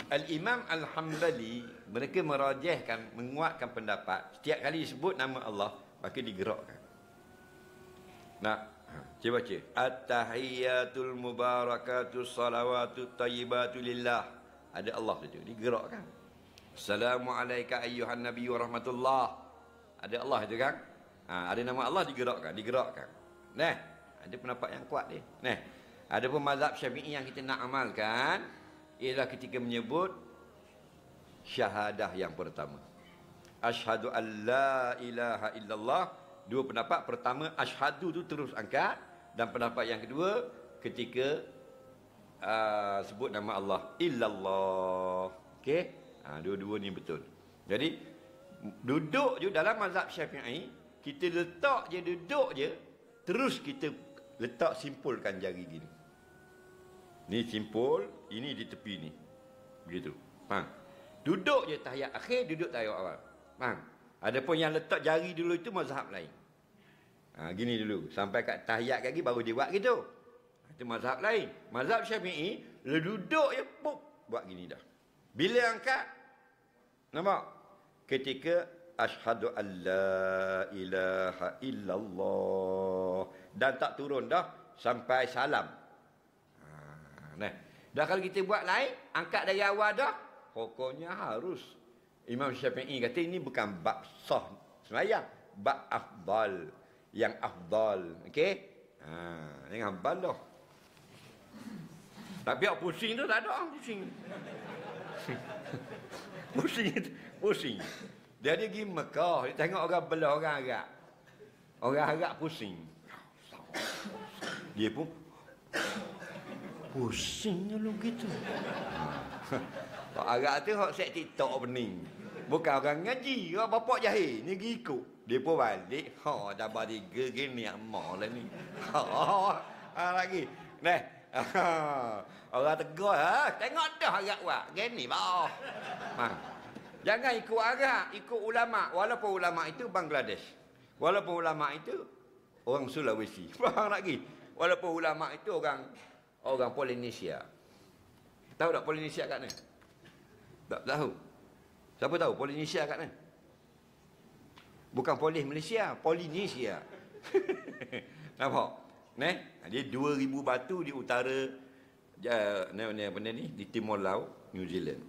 Al-Imam Al-Hambali mereka merajihkan, menguatkan pendapat setiap kali disebut nama Allah maka digerakkan. Nah, cuba baca. At-tahiyyatul mubarakatus salawatut thayyibatu lillah. Ada Allah itu, digerakkan. Assalamualaikum ayyuhan nabi wa rahmatullah. Ada Allah itu kan? Ada nama Allah digerakkan. Nah, ada pendapat yang kuat dia. Nah, ada pun mazhab Syafi'i yang kita nak amalkan ialah ketika menyebut syahadah yang pertama. Asyhadu an la ilaha illallah. Dua pendapat. Pertama, asyhadu tu terus angkat. Dan pendapat yang kedua, ketika sebut nama Allah. Illallah. Okey? Dua-dua ni betul. Jadi, duduk je dalam mazhab Syafi'i, kita letak je, duduk je, terus kita letak simpulkan jari gini. Ni simpul, ini di tepi ni. Begitu. Faham? Duduk je tahiyat akhir, duduk tahiyat awal. Faham? Adapun yang letak jari dulu itu mazhab lain. Gini dulu. Sampai kat tahiyat lagi baru dia buat gitu. Itu mazhab lain. Mazhab Syafi'i, le duduk je, pop, buat gini dah. Bila angkat, nampak? Ketika asyhadu an la ilaha illallah. Dan tak turun dah sampai salam. Nah, dah kalau kita buat lain, angkat dari awal dah, pokoknya harus. Imam Syafi'i kata ini bukan bab sah sembahyang, bab afdal, yang afdal. Okey? Jangan afdal dah. Tapi awak pusing tu tak ada pusing. pusing. Dia pergi Mekah, dia tengok orang belah orang Arab. Orang Arab pusing. Dia pun pusing dulu gitu. Pak Arab tu hok set TikTok bening. Bukan orang ngaji, orang bapak jahil, ni pergi ikut. Dia pun balik, dah bagi gini amal lah ni. Lagi. Nah. Orang tegur, tengok dah Arab buat. Gini bah. Jangan ikut Arab, ikut ulama. Walaupun ulama itu Bangladesh. Walaupun ulama itu orang Sulawesi. Faham lagi? Walaupun ulama itu orang Polinesia. Tahu tak Polinesia kat mana? Tak tahu. Siapa tahu Polinesia kat mana? Bukan Polis Malaysia, Polinesia. Nampak? Dia 2000 batu di utara benda ni di Timor Laut, New Zealand.